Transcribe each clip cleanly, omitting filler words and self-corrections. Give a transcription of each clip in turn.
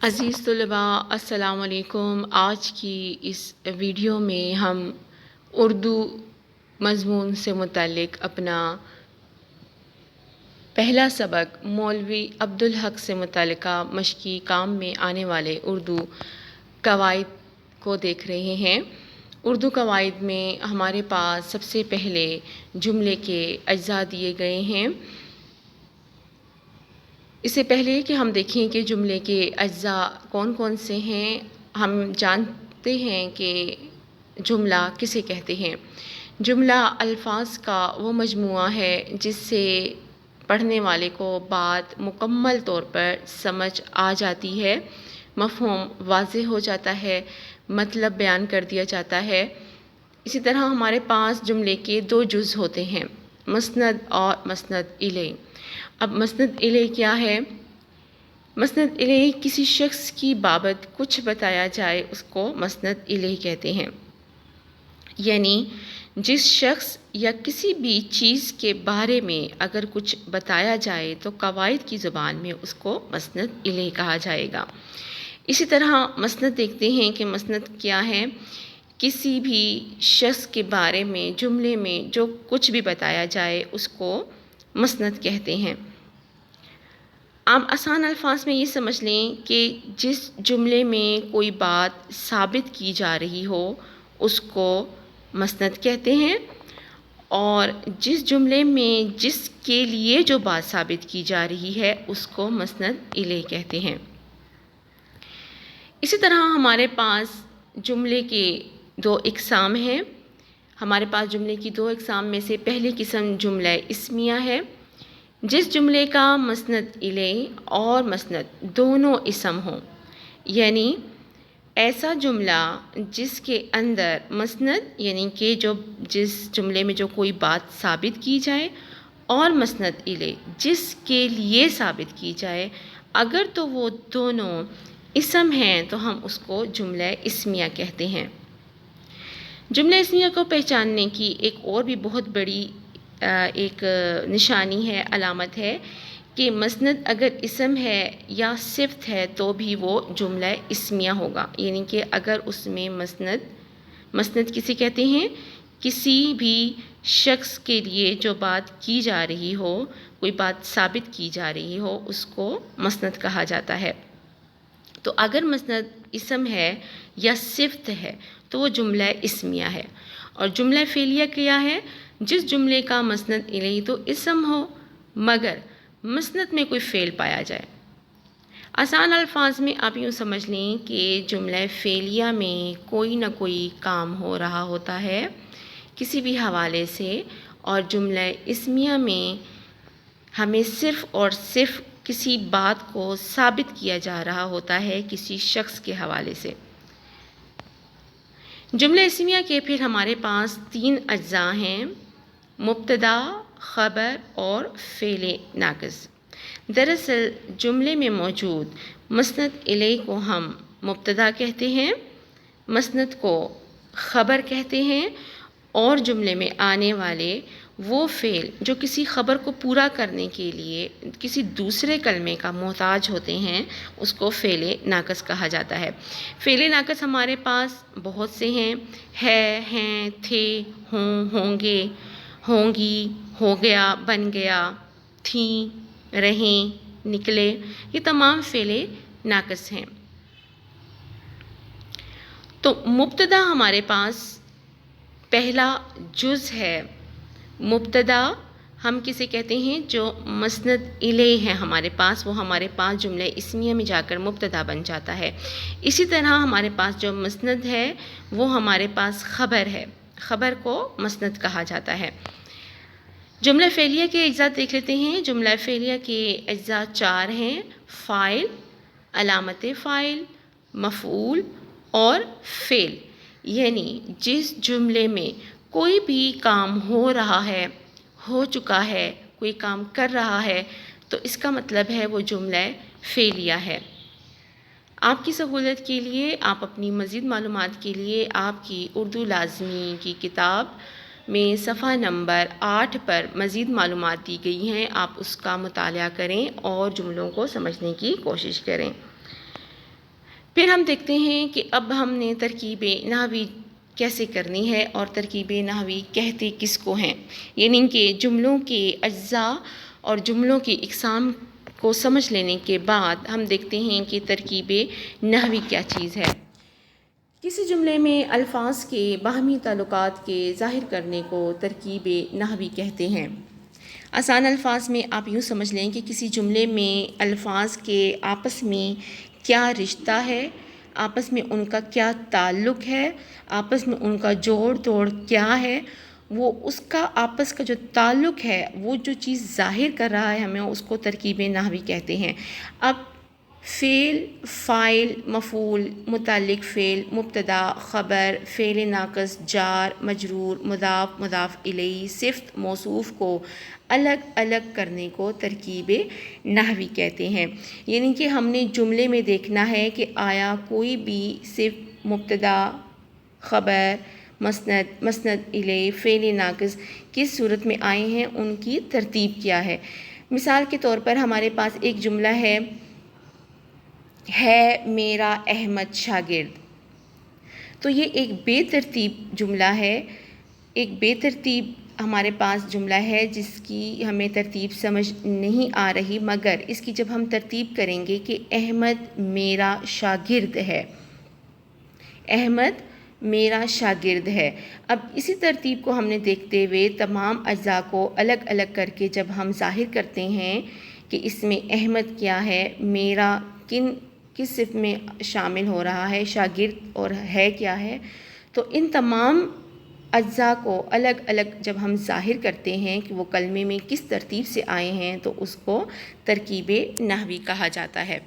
عزیز طلباء السلام علیکم۔ آج کی اس ویڈیو میں ہم اردو مضمون سے متعلق اپنا پہلا سبق مولوی عبدالحق سے متعلقہ مشقی کام میں آنے والے اردو قواعد کو دیکھ رہے ہیں۔ اردو قواعد میں ہمارے پاس سب سے پہلے جملے کے اجزاء دیے گئے ہیں۔ اس سے پہلے کہ ہم دیکھیں کہ جملے کے اجزاء کون کون سے ہیں، ہم جانتے ہیں کہ جملہ کسے کہتے ہیں۔ جملہ الفاظ کا وہ مجموعہ ہے جس سے پڑھنے والے کو بات مکمل طور پر سمجھ آ جاتی ہے، مفہوم واضح ہو جاتا ہے، مطلب بیان کر دیا جاتا ہے۔ اسی طرح ہمارے پاس جملے کے دو جز ہوتے ہیں، مسند اور مسند الیہ۔ اب مسند الیہ کیا ہے؟ مسند الیہ کسی شخص کی بابت کچھ بتایا جائے اس کو مسند الیہ کہتے ہیں، یعنی جس شخص یا کسی بھی چیز کے بارے میں اگر کچھ بتایا جائے تو قواعد کی زبان میں اس کو مسند الیہ کہا جائے گا۔ اسی طرح مسند دیکھتے ہیں کہ مسند کیا ہے؟ کسی بھی شخص کے بارے میں جملے میں جو کچھ بھی بتایا جائے اس کو مسند کہتے ہیں۔ آپ آسان الفاظ میں یہ سمجھ لیں کہ جس جملے میں کوئی بات ثابت کی جا رہی ہو اس کو مسند کہتے ہیں، اور جس جملے میں جس کے لیے جو بات ثابت کی جا رہی ہے اس کو مسند الیہ کہتے ہیں۔ اسی طرح ہمارے پاس جملے کے دو اقسام ہیں۔ ہمارے پاس جملے کی دو اقسام میں سے پہلی قسم جملہ اسمیہ ہے، جس جملے کا مسند الیہ اور مسند دونوں اسم ہوں، یعنی ایسا جملہ جس کے اندر مسند یعنی کہ جس جملے میں جو کوئی بات ثابت کی جائے اور مسند الیہ جس کے لیے ثابت کی جائے، اگر تو وہ دونوں اسم ہیں تو ہم اس کو جملہ اسمیہ کہتے ہیں۔ جملہ اسمیہ کو پہچاننے کی ایک اور بھی بہت بڑی ایک نشانی ہے، علامت ہے کہ مسند اگر اسم ہے یا صفت ہے تو بھی وہ جملہ اسمیہ ہوگا، یعنی کہ اگر اس میں مسند کسے کہتے ہیں؟ کسی بھی شخص کے لیے جو بات کی جا رہی ہو، کوئی بات ثابت کی جا رہی ہو، اس کو مسند کہا جاتا ہے۔ تو اگر مسند اسم ہے یا صفت ہے تو وہ جملہ اسمیہ ہے۔ اور جملہ فعلیہ کیا ہے؟ جس جملے کا مسند الیہ تو اسم ہو مگر مسند میں کوئی فعل پایا جائے۔ آسان الفاظ میں آپ یوں سمجھ لیں کہ جملہ فعلیہ میں کوئی نہ کوئی کام ہو رہا ہوتا ہے کسی بھی حوالے سے، اور جملہ اسمیہ میں ہمیں صرف اور صرف کسی بات کو ثابت کیا جا رہا ہوتا ہے کسی شخص کے حوالے سے۔ جملہ اسمیہ کے پھر ہمارے پاس تین اجزاء ہیں، مبتدا، خبر اور فعل ناقص۔ دراصل جملے میں موجود مسند الیہ کو ہم مبتدا کہتے ہیں، مسند کو خبر کہتے ہیں، اور جملے میں آنے والے وہ فعل جو کسی خبر کو پورا کرنے کے لیے کسی دوسرے کلمے کا محتاج ہوتے ہیں اس کو فعل ناقص کہا جاتا ہے۔ فعل ناقص ہمارے پاس بہت سے ہیں، ہیں، تھے، ہوں، ہوں گے، ہوں گی، ہو گیا، بن گیا، تھیں، رہیں، نکلے، یہ تمام فعل ناقص ہیں۔ تو مبتدا ہمارے پاس پہلا جز ہے۔ مبتدا ہم کسے کہتے ہیں؟ جو مسند الیہ ہے ہمارے پاس، وہ ہمارے پاس جملہ اسمیہ میں جا کر مبتدا بن جاتا ہے۔ اسی طرح ہمارے پاس جو مسند ہے وہ ہمارے پاس خبر ہے، خبر کو مسند کہا جاتا ہے۔ جملہ فعلیہ کے اجزاء دیکھ لیتے ہیں۔ جملہ فعلیہ کے اجزاء چار ہیں، فاعل، علامت فاعل، مفعول اور فعل، یعنی جس جملے میں کوئی بھی کام ہو رہا ہے، ہو چکا ہے، کوئی کام کر رہا ہے تو اس کا مطلب ہے وہ جملہ فعلیہ ہے۔ آپ کی سہولت کے لیے، آپ اپنی مزید معلومات کے لیے آپ کی اردو لازمی کی کتاب میں صفحہ نمبر 8 پر مزید معلومات دی گئی ہیں، آپ اس کا مطالعہ کریں اور جملوں کو سمجھنے کی کوشش کریں۔ پھر ہم دیکھتے ہیں کہ اب ہم نے ترکیب نحوی کیسے کرنی ہے اور ترکیب نحوی کہتے کس کو ہیں، یعنی کہ جملوں کے اجزاء اور جملوں کی اقسام کو سمجھ لینے کے بعد ہم دیکھتے ہیں کہ ترکیب نحوی کیا چیز ہے۔ کسی جملے میں الفاظ کے باہمی تعلقات کے ظاہر کرنے کو ترکیب نحوی کہتے ہیں۔ آسان الفاظ میں آپ یوں سمجھ لیں کہ کسی جملے میں الفاظ کے آپس میں کیا رشتہ ہے، آپس میں ان کا کیا تعلق ہے، آپس میں ان کا جوڑ توڑ کیا ہے، وہ اس کا آپس کا جو تعلق ہے، وہ جو چیز ظاہر کر رہا ہے ہمیں اس کو ترکیب نحوی کہتے ہیں۔ اب فعل، فاعل، مفعول، متعلق فعل، مبتدا، خبر، فعل ناقص، جار، مجرور، مضاف، مضاف الیہ، صفت، موصوف کو الگ الگ کرنے کو ترکیب نحوی کہتے ہیں۔ یعنی کہ ہم نے جملے میں دیکھنا ہے کہ آیا کوئی بھی صرف مبتدا، خبر، مسند، مسند الیہ، فعل ناقص کس صورت میں آئے ہیں، ان کی ترتیب کیا ہے۔ مثال کے طور پر ہمارے پاس ایک جملہ ہے میرا احمد شاگرد، تو یہ ایک بے ترتیب جملہ ہے، ایک بے ترتیب ہمارے پاس جملہ ہے جس کی ہمیں ترتیب سمجھ نہیں آ رہی، مگر اس کی جب ہم ترتیب کریں گے کہ احمد میرا شاگرد ہے، احمد میرا شاگرد ہے۔ اب اسی ترتیب کو ہم نے دیکھتے ہوئے تمام اجزاء کو الگ الگ کر کے جب ہم ظاہر کرتے ہیں کہ اس میں احمد کیا ہے، میرا کس صفت میں شامل ہو رہا ہے، شاگرد اور ہے کیا ہے، تو ان تمام اجزاء کو الگ الگ جب ہم ظاہر کرتے ہیں کہ وہ کلمے میں کس ترتیب سے آئے ہیں تو اس کو ترکیب نحوی کہا جاتا ہے۔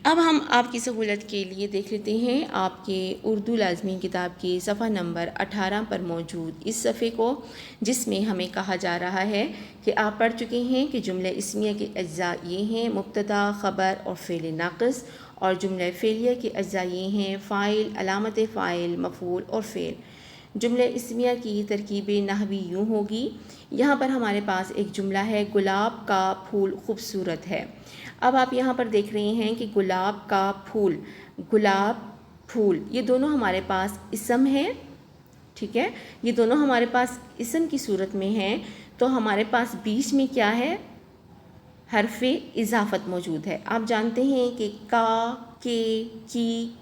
اب ہم آپ کی سہولت کے لیے دیکھ لیتے ہیں آپ کے اردو لازمی کتاب کے صفحہ نمبر 18 پر موجود اس صفحے کو، جس میں ہمیں کہا جا رہا ہے کہ آپ پڑھ چکے ہیں کہ جملہ اسمیہ کے اجزاء یہ ہیں مبتدا، خبر اور فعل ناقص، اور جملہ فعلیہ کے اجزاء یہ ہیں فاعل، علامت فاعل، مفعول اور فعل۔ جملہ اسمیہ کی ترکیب نحوی یوں ہوگی، یہاں پر ہمارے پاس ایک جملہ ہے گلاب کا پھول خوبصورت ہے۔ اب آپ یہاں پر دیکھ رہے ہیں کہ گلاب کا پھول، گلاب، پھول، یہ دونوں ہمارے پاس اسم ہیں، ٹھیک ہے، یہ دونوں ہمارے پاس اسم کی صورت میں ہیں، تو ہمارے پاس بیچ میں کیا ہے، حرف اضافت موجود ہے۔ آپ جانتے ہیں کہ کا، کے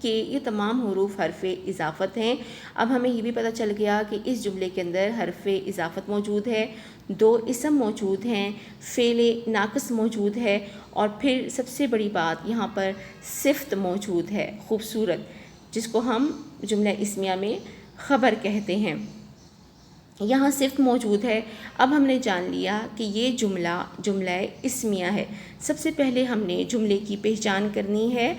یہ تمام حروف حرف اضافت ہیں۔ اب ہمیں یہ بھی پتہ چل گیا کہ اس جملے کے اندر حرف اضافت موجود ہے، دو اسم موجود ہیں، فعل ناقص موجود ہے، اور پھر سب سے بڑی بات یہاں پر صفت موجود ہے، خوبصورت، جس کو ہم جملہ اسمیہ میں خبر کہتے ہیں۔ یہاں صفت موجود ہے۔ اب ہم نے جان لیا کہ یہ جملہ اسمیہ ہے۔ سب سے پہلے ہم نے جملے کی پہچان کرنی ہے۔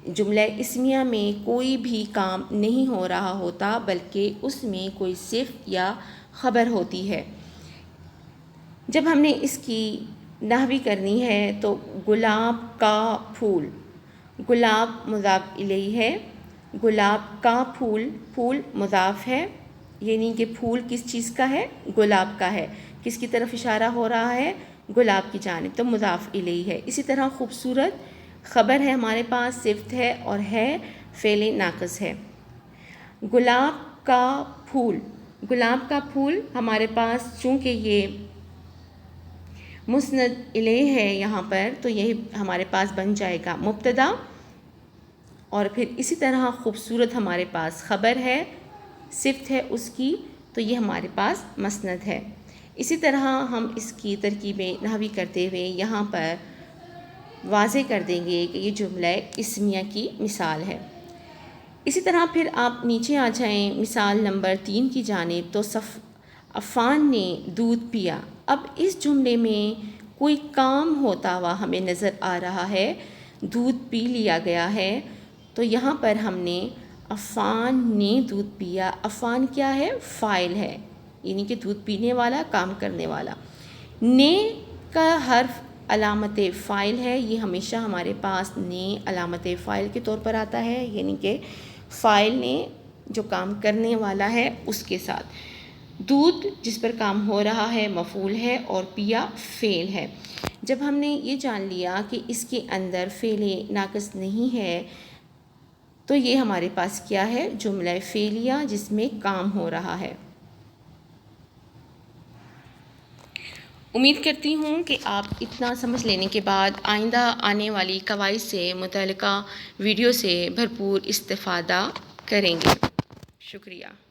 جملہ اسمیہ میں کوئی بھی کام نہیں ہو رہا ہوتا، بلکہ اس میں کوئی صفت یا خبر ہوتی ہے۔ جب ہم نے اس کی نحوی کرنی ہے تو گلاب کا پھول، گلاب مضاف الیہ ہے، گلاب کا پھول، پھول مضاف ہے، یعنی کہ پھول کس چیز کا ہے، گلاب کا ہے، کس کی طرف اشارہ ہو رہا ہے، گلاب کی جانب، تو مضاف الیہ ہے۔ اسی طرح خوبصورت خبر ہے ہمارے پاس، صفت ہے، اور ہے فعل ناقص ہے۔ گلاب کا پھول، گلاب کا پھول ہمارے پاس چونکہ یہ مسند الیہ ہے یہاں پر، تو یہ ہمارے پاس بن جائے گا مبتدا، اور پھر اسی طرح خوبصورت ہمارے پاس خبر ہے، صفت ہے اس کی، تو یہ ہمارے پاس مسند ہے۔ اسی طرح ہم اس کی ترکیب نحوی کرتے ہوئے یہاں پر واضح کر دیں گے کہ یہ جملہ اسمیہ کی مثال ہے۔ اسی طرح پھر آپ نیچے آ جائیں مثال نمبر 3 کی جانب، تو عفان نے دودھ پیا۔ اب اس جملے میں کوئی کام ہوتا ہوا ہمیں نظر آ رہا ہے، دودھ پی لیا گیا ہے، تو یہاں پر ہم نے عفان نے دودھ پیا، عفان کیا ہے، فاعل ہے، یعنی کہ دودھ پینے والا، کام کرنے والا۔ نے کا حرف علامت فاعل ہے، یہ ہمیشہ ہمارے پاس نے علامت فاعل کے طور پر آتا ہے، یعنی کہ فاعل نے جو کام کرنے والا ہے اس کے ساتھ۔ دودھ جس پر کام ہو رہا ہے مفعول ہے اور پیا فعل ہے۔ جب ہم نے یہ جان لیا کہ اس کے اندر فعل ناقص نہیں ہے تو یہ ہمارے پاس کیا ہے؟ جملہ فعلیہ جس میں کام ہو رہا ہے۔ امید کرتی ہوں کہ آپ اتنا سمجھ لینے کے بعد آئندہ آنے والی قواعد سے متعلقہ ویڈیو سے بھرپور استفادہ کریں گے۔ شکریہ۔